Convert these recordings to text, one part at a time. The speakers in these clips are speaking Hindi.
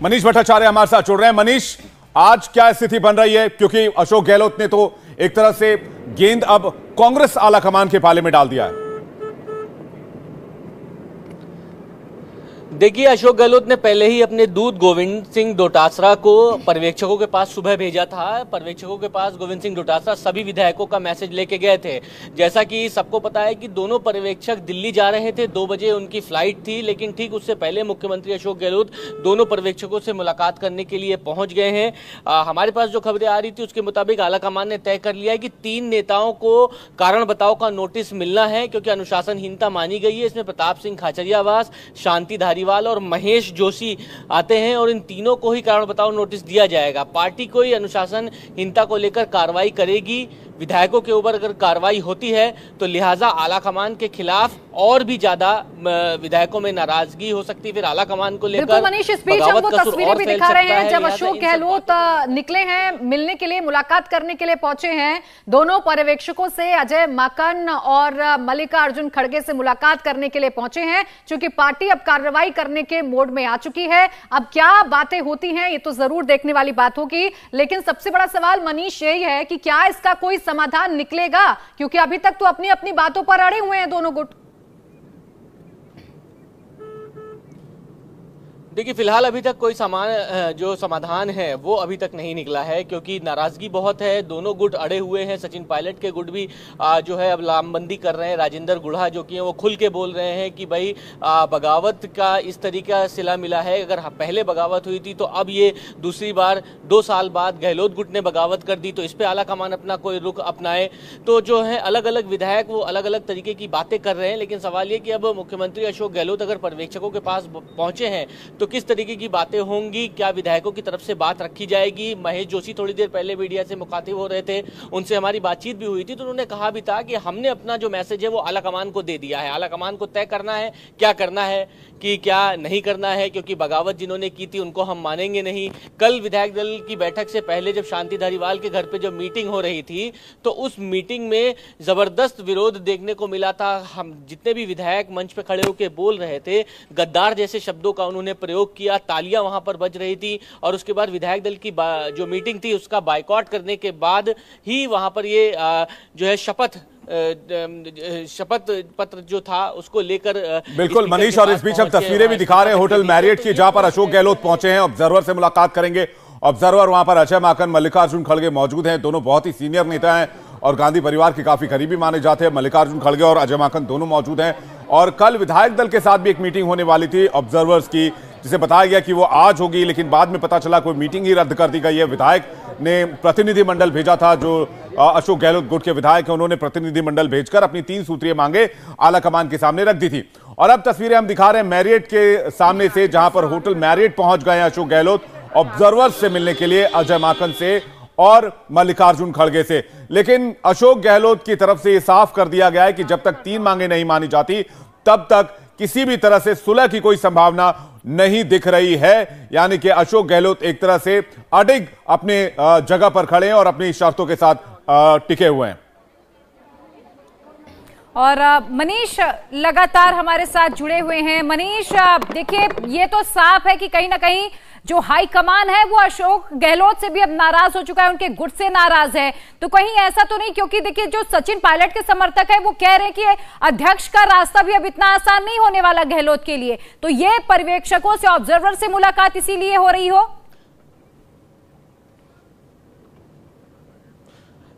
मनीष भट्टाचार्य हमारे साथ जुड़ रहे हैं। मनीष, आज क्या स्थिति बन रही है, क्योंकि अशोक गहलोत ने तो एक तरह से गेंद अब कांग्रेस आलाकमान के पाले में डाल दिया है। देखिए, अशोक गहलोत ने पहले ही अपने दूत गोविंद सिंह डोटासरा को पर्यवेक्षकों के पास सुबह भेजा था। पर्यवेक्षकों के पास गोविंद सिंह डोटासरा सभी विधायकों का मैसेज लेके गए थे। जैसा कि सबको पता है कि दोनों पर्यवेक्षक दिल्ली जा रहे थे, 2 बजे उनकी फ्लाइट थी, लेकिन ठीक उससे पहले मुख्यमंत्री अशोक गहलोत दोनों पर्यवेक्षकों से मुलाकात करने के लिए पहुंच गए हैं। हमारे पास जो खबरें आ रही थी उसके मुताबिक आलाकमान ने तय कर लिया है कि 3 नेताओं को कारण बताओ का नोटिस मिलना है, क्योंकि अनुशासनहीनता मानी गई है। इसमें प्रताप सिंह खाचरियावास, शांति धारीवाल और महेश जोशी आते हैं और इन तीनों को ही कारण बताओ नोटिस दिया जाएगा। पार्टी कोई अनुशासनहीनता को लेकर कार्रवाई करेगी। विधायकों के ऊपर अगर कार्रवाई होती है तो लिहाजा आलाकमान के खिलाफ और भी ज्यादा विधायकों में नाराजगी हो सकती है। फिर आलाकमान को लेकर मनीष, इस बीच हम वो तस्वीरें भी दिखा रहे हैं जब अशोक गहलोत निकले हैं मिलने के लिए, मुलाकात करने के लिए पहुंचे हैं दोनों पर्यवेक्षकों से। अजय माकन और मल्लिकार्जुन खड़गे से मुलाकात करने के लिए पहुंचे हैं, क्योंकि पार्टी अब कार्रवाई करने के मोड में आ चुकी है। अब क्या बातें होती हैं ये तो जरूर देखने वाली बात होगी, लेकिन सबसे बड़ा सवाल मनीष यही है कि क्या इसका कोई समाधान निकलेगा, क्योंकि अभी तक तो अपनी अपनी बातों पर अड़े हुए हैं दोनों गुट। देखिए, फिलहाल अभी तक कोई जो समाधान है वो अभी तक नहीं निकला है, क्योंकि नाराजगी बहुत है। दोनों गुट अड़े हुए हैं। सचिन पायलट के गुट भी जो है अब लामबंदी कर रहे हैं। राजेंद्र गुढ़ा जो कि हैं वो खुल के बोल रहे हैं कि भाई बगावत का इस तरीके का सिला मिला है। अगर पहले बगावत हुई थी तो अब ये दूसरी बार 2 साल बाद गहलोत गुट ने बगावत कर दी, तो इस पर आलाकमान अपना कोई रुख अपनाए। तो जो है अलग अलग विधायक वो अलग अलग तरीके की बातें कर रहे हैं, लेकिन सवाल ये कि अब मुख्यमंत्री अशोक गहलोत अगर पर्यवेक्षकों के पास पहुंचे हैं तो किस तरीके की बातें होंगी, क्या विधायकों की तरफ से बात रखी जाएगी। महेश जोशी थोड़ी देर पहले मीडिया से मुखातिब हो रहे थे, उनसे हमारी बातचीत भी हुई थी, तो उन्होंने कहा भी था कि हमने अपना जो मैसेज है वो आलाकमान को दे दिया है। आलाकमान को तय करना है क्या करना है कि क्या नहीं करना है, क्योंकि बगावत जिन्होंने की थी उनको हम मानेंगे नहीं। कल विधायक दल की बैठक से पहले जब शांति धारीवाल के घर पे जब मीटिंग हो रही थी तो उस मीटिंग में जबरदस्त विरोध देखने को मिला था। हम जितने भी विधायक मंच पे खड़े होकर बोल रहे थे, गद्दार जैसे शब्दों का उन्होंने प्रयोग किया। तालियां वहां पर बज रही थी और उसके बाद विधायक दल की जो मीटिंग थी उसका बायकॉट करने के बाद ही वहां पर ये जो है शपथ पत्र जो था उसको लेकर बिल्कुल मनीष, और इस बीच हम तस्वीरें भी दिखा रहे हैं होटल मैरियट की, जहां पर अशोक गहलोत पहुंचे हैं। ऑब्जर्वर से मुलाकात करेंगे। ऑब्जर्वर वहां पर अजय माकन, मल्लिकार्जुन खड़गे मौजूद हैं। दोनों बहुत ही सीनियर नेता हैं और गांधी परिवार के काफी करीबी माने जाते हैं। मल्लिकार्जुन खड़गे और अजय माकन दोनों मौजूद हैं। और कल विधायक दल के साथ भी एक मीटिंग होने वाली थी ऑब्जर्वर्स की, जिसे बताया गया कि वो आज होगी, लेकिन बाद में पता चला कोई मीटिंग ही रद्द कर दी गई है। विधायक ने प्रतिनिधिमंडल भेजा था, जो अशोक गहलोत गुट के विधायक हैं, उन्होंने प्रतिनिधिमंडल भेजकर अपनी 3 सूत्रीय मांगे आलाकमान के सामने रख दी थी। और अब तस्वीरें हम दिखा रहे हैं मैरियट के सामने से, जहां पर होटल मैरियट पहुंच गए हैं अशोक गहलोत ऑब्जर्वर्स से मिलने के लिए, अजय माकन से और मल्लिकार्जुन खड़गे से। लेकिन अशोक गहलोत की तरफ से यह साफ कर दिया गया है कि जब तक 3 मांगे नहीं मानी जाती तब तक किसी भी तरह से सुलह की कोई संभावना नहीं दिख रही है। यानी कि अशोक गहलोत एक तरह से अडिग अपने जगह पर खड़े हैं और अपनी शर्तों के साथ टिके हुए हैं। और मनीष लगातार हमारे साथ जुड़े हुए हैं। मनीष, देखिए ये तो साफ है कि कहीं ना कहीं जो हाई कमान है वो अशोक गहलोत से भी अब नाराज हो चुका है, उनके गुट से नाराज है। तो कहीं ऐसा तो नहीं, क्योंकि देखिए जो सचिन पायलट के समर्थक है वो कह रहे हैं कि अध्यक्ष का रास्ता भी अब इतना आसान नहीं होने वाला गहलोत के लिए, तो ये पर्यवेक्षकों से, ऑब्जर्वर से मुलाकात इसीलिए हो रही हो?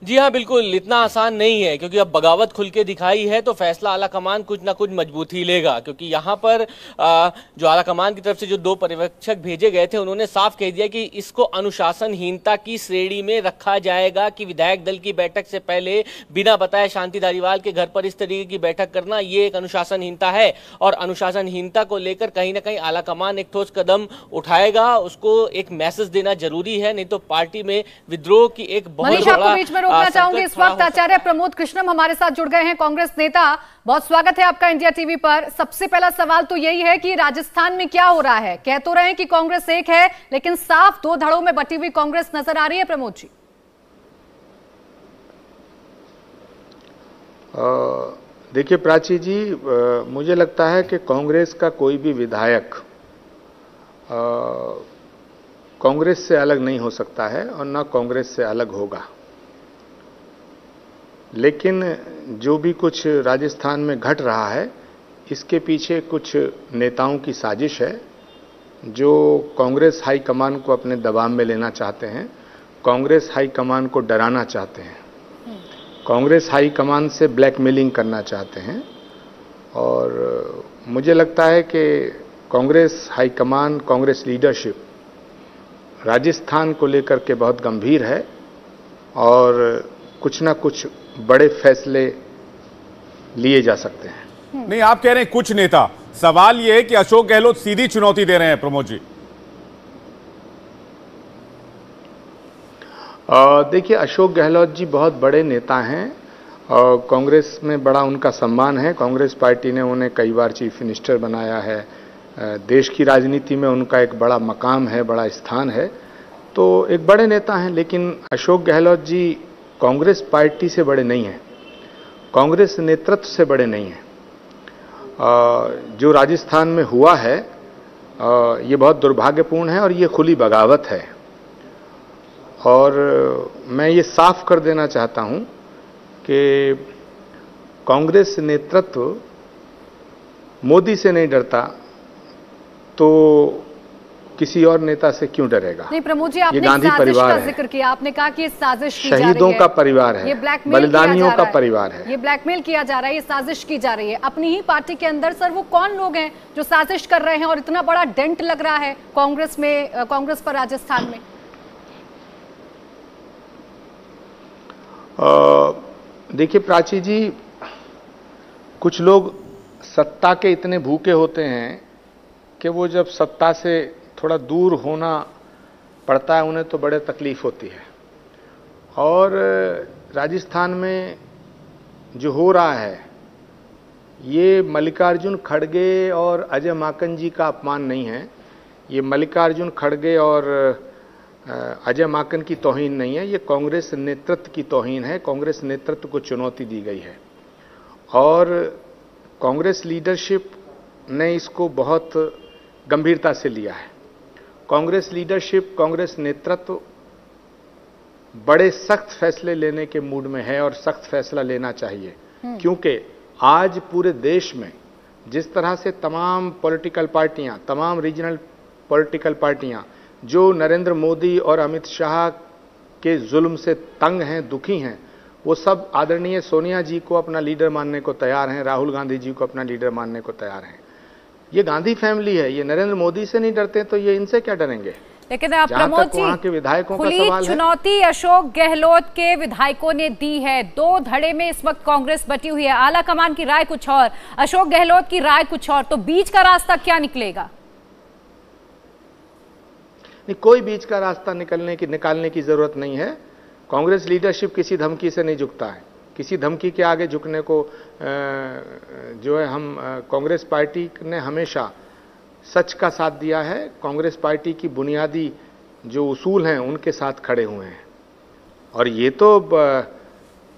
जी हाँ, बिल्कुल इतना आसान नहीं है, क्योंकि अब बगावत खुल के दिखाई है तो फैसला आलाकमान कुछ ना कुछ मजबूती लेगा। क्योंकि यहाँ पर जो आलाकमान की तरफ से जो 2 पर्यवेक्षक भेजे गए थे उन्होंने साफ कह दिया कि इसको अनुशासनहीनता की श्रेणी में रखा जाएगा, कि विधायक दल की बैठक से पहले बिना बताए शांति धारीवाल के घर पर इस तरीके की बैठक करना ये एक अनुशासनहीनता है। और अनुशासनहीनता को लेकर कहीं ना कहीं आलाकमान एक ठोस कदम उठाएगा, उसको एक मैसेज देना जरूरी है, नहीं तो पार्टी में विद्रोह की एक बहुत बड़ा रोकना चाहूंगी इस वक्त। आचार्य प्रमोद कृष्णम हमारे साथ जुड़ गए हैं, कांग्रेस नेता। बहुत स्वागत है आपका इंडिया टीवी पर। सबसे पहला सवाल तो यही है कि राजस्थान में क्या हो रहा है? कह तो रहे हैं कि कांग्रेस एक है, लेकिन साफ 2 धड़ों में बटी हुई कांग्रेस नजर आ रही है। प्रमोद जी, देखिए प्राची जी, मुझे लगता है कि कांग्रेस का कोई भी विधायक कांग्रेस से अलग नहीं हो सकता है और न कांग्रेस से अलग होगा। लेकिन जो भी कुछ राजस्थान में घट रहा है, इसके पीछे कुछ नेताओं की साजिश है जो कांग्रेस हाईकमान को अपने दबाव में लेना चाहते हैं, कांग्रेस हाईकमान को डराना चाहते हैं, कांग्रेस हाईकमान से ब्लैकमेलिंग करना चाहते हैं। और मुझे लगता है कि कांग्रेस हाईकमान, कांग्रेस लीडरशिप राजस्थान को लेकर के बहुत गंभीर है और कुछ ना कुछ बड़े फैसले लिए जा सकते हैं। नहीं, आप कह रहे हैं कुछ नेता, सवाल यह है कि अशोक गहलोत सीधी चुनौती दे रहे हैं प्रमोद जी। देखिए, अशोक गहलोत जी बहुत बड़े नेता हैं और कांग्रेस में बड़ा उनका सम्मान है। कांग्रेस पार्टी ने उन्हें कई बार चीफ मिनिस्टर बनाया है। देश की राजनीति में उनका एक बड़ा मकाम है, बड़ा स्थान है, तो एक बड़े नेता हैं। लेकिन अशोक गहलोत जी कांग्रेस पार्टी से बड़े नहीं हैं, कांग्रेस नेतृत्व से बड़े नहीं हैं। जो राजस्थान में हुआ है ये बहुत दुर्भाग्यपूर्ण है और ये खुली बगावत है। और मैं ये साफ कर देना चाहता हूं कि कांग्रेस नेतृत्व मोदी से नहीं डरता तो किसी और नेता से क्यों डरेगा? नहीं प्रमोद जी, आपने गांधी साजिश परिवार का जिक्र किया, आपने कहा कि ये साजिश की जा रही है, शहीदों का परिवार है, ये ब्लैकमेल बलिदानियों का परिवार है, ये ब्लैकमेल किया जा रहा है, ये साजिश की जा रही है अपनी ही पार्टी के अंदर। सर, वो कौन लोग हैं जो साजिश कर रहे हैं और इतना बड़ा डेंट लग रहा है कांग्रेस में, कांग्रेस पर राजस्थान में? देखिए प्राची जी, कुछ लोग सत्ता के इतने भूखे होते हैं कि वो जब सत्ता से थोड़ा दूर होना पड़ता है उन्हें तो बड़े तकलीफ होती है। और राजस्थान में जो हो रहा है ये मल्लिकार्जुन खड़गे और अजय माकन जी का अपमान नहीं है, ये मल्लिकार्जुन खड़गे और अजय माकन की तौहीन नहीं है, ये कांग्रेस नेतृत्व की तौहीन है। कांग्रेस नेतृत्व को चुनौती दी गई है और कांग्रेस लीडरशिप ने इसको बहुत गंभीरता से लिया है। कांग्रेस लीडरशिप, कांग्रेस नेतृत्व बड़े सख्त फैसले लेने के मूड में है और सख्त फैसला लेना चाहिए, क्योंकि आज पूरे देश में जिस तरह से तमाम पॉलिटिकल पार्टियां, तमाम रीजनल पॉलिटिकल पार्टियां जो नरेंद्र मोदी और अमित शाह के जुल्म से तंग हैं, दुखी हैं, वो सब आदरणीय सोनिया जी को अपना लीडर मानने को तैयार हैं, राहुल गांधी जी को अपना लीडर मानने को तैयार हैं। ये गांधी फैमिली है, ये नरेंद्र मोदी से नहीं डरते तो ये इनसे क्या डरेंगे? लेकिन प्रमोद जी, वहां के विधायकों का खुली सवाल चुनौती अशोक गहलोत के विधायकों ने दी है। दो धड़े में इस वक्त कांग्रेस बटी हुई है, आला कमान की राय कुछ और, अशोक गहलोत की राय कुछ और, तो बीच का रास्ता क्या निकलेगा? नहीं, कोई बीच का रास्ता निकालने की जरूरत नहीं है। कांग्रेस लीडरशिप किसी धमकी से नहीं झुकता है, किसी धमकी के आगे झुकने को जो है हम कांग्रेस पार्टी ने हमेशा सच का साथ दिया है। कांग्रेस पार्टी की बुनियादी जो उसूल हैं उनके साथ खड़े हुए हैं। और ये तो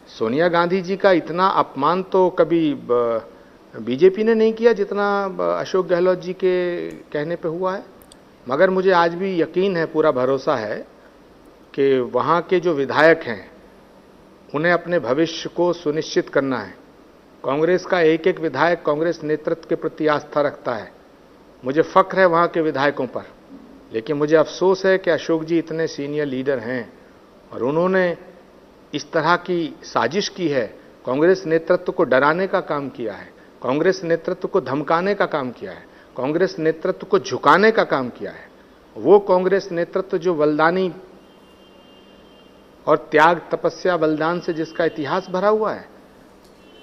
सोनिया गांधी जी का इतना अपमान तो कभी बीजेपी ने नहीं किया जितना अशोक गहलोत जी के कहने पे हुआ है। मगर मुझे आज भी यकीन है, पूरा भरोसा है कि वहाँ के जो विधायक हैं उन्हें अपने भविष्य को सुनिश्चित करना है। कांग्रेस का एक एक विधायक कांग्रेस नेतृत्व के प्रति आस्था रखता है। मुझे फख्र है वहाँ के विधायकों पर, लेकिन मुझे अफसोस है कि अशोक जी इतने सीनियर लीडर हैं और उन्होंने इस तरह की साजिश की है, कांग्रेस नेतृत्व को डराने का काम किया है, कांग्रेस नेतृत्व को धमकाने का काम किया है, कांग्रेस नेतृत्व को झुकाने का काम किया है। वो कांग्रेस नेतृत्व जो बलिदानी और त्याग, तपस्या, बलिदान से जिसका इतिहास भरा हुआ है।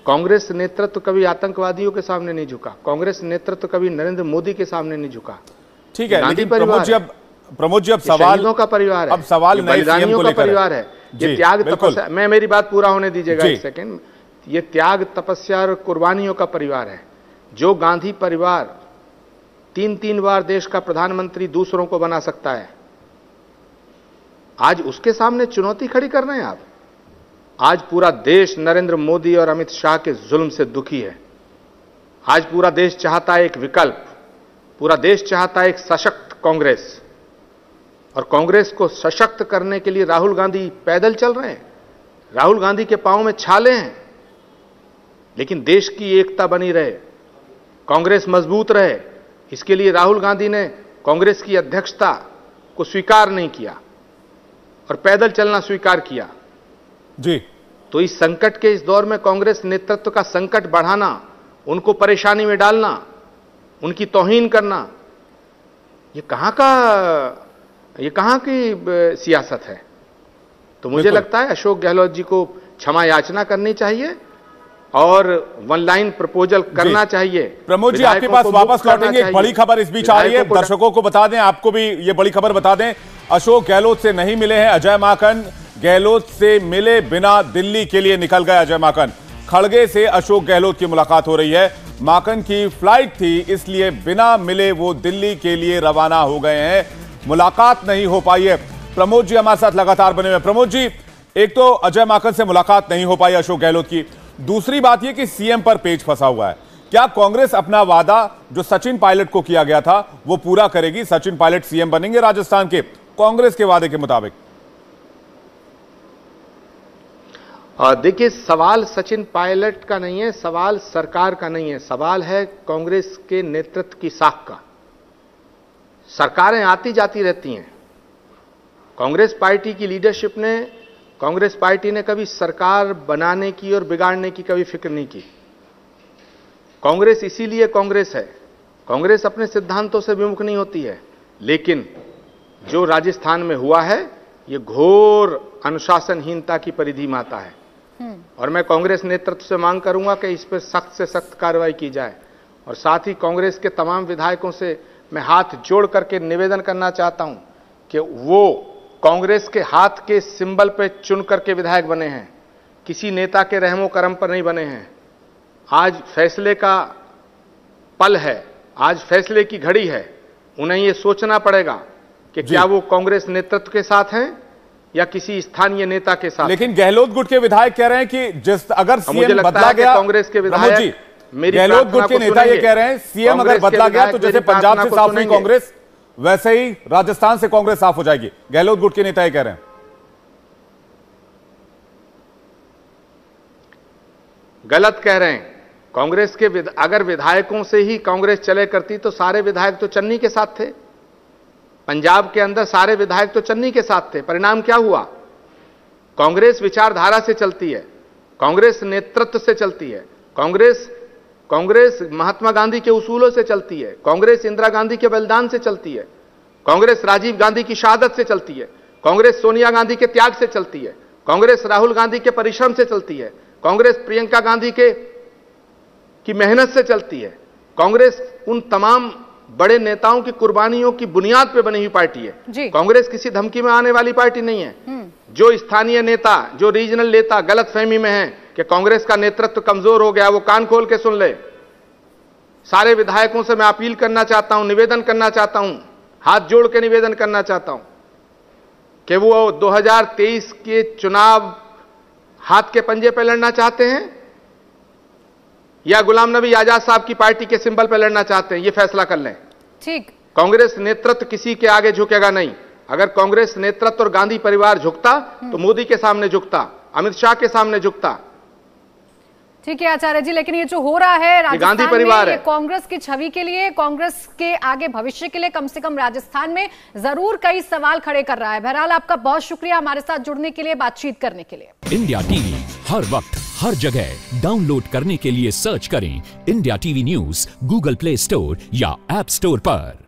कांग्रेस नेतृत्व कभी आतंकवादियों के सामने नहीं झुका, कांग्रेस नेतृत्व कभी नरेंद्र मोदी के सामने नहीं झुका। ठीक है, लेकिन प्रमोद जी अब सवाल शहीदों का परिवार है, अब सवाल बलिदानियों का परिवार है, ये त्याग तपस्या, मैं मेरी बात पूरा होने दीजिएगा एक सेकंड। ये त्याग, तपस्या और कुर्बानियों का परिवार है। जो गांधी परिवार 3-3 बार देश का प्रधानमंत्री दूसरों को बना सकता है, आज उसके सामने चुनौती खड़ी कर रहे हैं आप। आज पूरा देश नरेंद्र मोदी और अमित शाह के जुल्म से दुखी है। आज पूरा देश चाहता है एक विकल्प, पूरा देश चाहता है एक सशक्त कांग्रेस, और कांग्रेस को सशक्त करने के लिए राहुल गांधी पैदल चल रहे हैं, राहुल गांधी के पांव में छाले हैं, लेकिन देश की एकता बनी रहे, कांग्रेस मजबूत रहे, इसके लिए राहुल गांधी ने कांग्रेस की अध्यक्षता को स्वीकार नहीं किया और पैदल चलना स्वीकार किया। जी, तो इस संकट के इस दौर में कांग्रेस नेतृत्व का संकट बढ़ाना, उनको परेशानी में डालना, उनकी तौहीन करना, ये कहां की सियासत है? तो मुझे लगता है अशोक गहलोत जी को क्षमा याचना करनी चाहिए और वन लाइन प्रपोजल करना चाहिए। प्रमोद जी, आपके पास वापस लौटेंगे। एक बड़ी खबर इस बीच आ रही है, दर्शकों को बता दें, आपको भी ये बड़ी खबर बता दें। अशोक गहलोत से नहीं मिले हैं अजय माकन, गहलोत से मिले बिना दिल्ली के लिए निकल गए अजय माकन। खड़गे से अशोक गहलोत की मुलाकात हो रही है, माकन की फ्लाइट थी इसलिए बिना मिले वो दिल्ली के लिए रवाना हो गए हैं, मुलाकात नहीं हो पाई है। प्रमोद जी हमारे साथ लगातार बने हुए। प्रमोद जी, एक तो अजय माकन से मुलाकात नहीं हो पाई अशोक गहलोत की, दूसरी बात यह कि सीएम पर पेच फंसा हुआ है। क्या कांग्रेस अपना वादा जो सचिन पायलट को किया गया था वो पूरा करेगी? सचिन पायलट सीएम बनेंगे राजस्थान के कांग्रेस के वादे के मुताबिक? देखिए, सवाल सचिन पायलट का नहीं है, सवाल सरकार का नहीं है, सवाल है कांग्रेस के नेतृत्व की साख का। सरकारें आती जाती रहती हैं, कांग्रेस पार्टी की लीडरशिप ने, कांग्रेस पार्टी ने कभी सरकार बनाने की और बिगाड़ने की कभी फिक्र नहीं की। कांग्रेस इसीलिए कांग्रेस है, कांग्रेस अपने सिद्धांतों से विमुख नहीं होती है, लेकिन जो राजस्थान में हुआ है ये घोर अनुशासनहीनता की परिधि में आता है और मैं कांग्रेस नेतृत्व से मांग करूंगा कि इस पर सख्त से सख्त कार्रवाई की जाए। और साथ ही कांग्रेस के तमाम विधायकों से मैं हाथ जोड़ करके निवेदन करना चाहता हूं कि वो कांग्रेस के हाथ के सिंबल पे चुन करके विधायक बने हैं, किसी नेता के रहमो करम पर नहीं बने हैं। आज फैसले का पल है, आज फैसले की घड़ी है, उन्हें ये सोचना पड़ेगा कि क्या वो कांग्रेस नेतृत्व के साथ हैं या किसी स्थानीय नेता के साथ। लेकिन गहलोत गुट के विधायक कह रहे हैं कि जिस अगर सीएम बदला गया, कांग्रेस के विधायक, गहलोत गुट के नेता ये कह रहे हैं सीएम अगर बदला गया तो जैसे पंजाब से साफ हुई कांग्रेस वैसे ही राजस्थान से कांग्रेस साफ हो जाएगी। गहलोत गुट के नेता ये कह रहे हैं। गलत कह रहे हैं। कांग्रेस के अगर विधायकों से ही कांग्रेस चले करती तो सारे विधायक तो चन्नी के साथ थे। पंजाब के अंदर सारे विधायक तो चन्नी के साथ थे। परिणाम क्या हुआ? कांग्रेस विचारधारा से चलती है, कांग्रेस नेतृत्व से चलती है, कांग्रेस महात्मा गांधी के उसूलों से चलती है, कांग्रेस इंदिरा गांधी के बलिदान से चलती है, कांग्रेस राजीव गांधी की शहादत से चलती है, कांग्रेस सोनिया गांधी के त्याग से चलती है, कांग्रेस राहुल गांधी के परिश्रम से चलती है, कांग्रेस प्रियंका गांधी की मेहनत से चलती है। कांग्रेस उन तमाम बड़े नेताओं की कुर्बानियों की बुनियाद पर बनी हुई पार्टी है। कांग्रेस किसी धमकी में आने वाली पार्टी नहीं है। जो स्थानीय नेता, जो रीजनल नेता गलतफहमी में है कि कांग्रेस का नेतृत्व कमजोर हो गया, वो कान खोल के सुन ले। सारे विधायकों से मैं अपील करना चाहता हूं, निवेदन करना चाहता हूं, हाथ जोड़ के निवेदन करना चाहता हूं कि वो 2023 के चुनाव हाथ के पंजे पर लड़ना चाहते हैं या गुलाम नबी आजाद साहब की पार्टी के सिंबल पर लड़ना चाहते हैं, ये फैसला कर लें। ठीक। कांग्रेस नेतृत्व किसी के आगे झुकेगा नहीं। अगर कांग्रेस नेतृत्व और गांधी परिवार झुकता तो मोदी के सामने झुकता, अमित शाह के सामने झुकता। ठीक है आचार्य जी, लेकिन ये जो हो रहा है राजस्थान में, ये कांग्रेस की छवि के लिए, कांग्रेस के आगे भविष्य के लिए कम से कम राजस्थान में जरूर कई सवाल खड़े कर रहा है। बहरहाल आपका बहुत शुक्रिया हमारे साथ जुड़ने के लिए, बातचीत करने के लिए। इंडिया टीवी हर वक्त हर जगह डाउनलोड करने के लिए सर्च करें India TV news Google play store या ऐप स्टोर पर।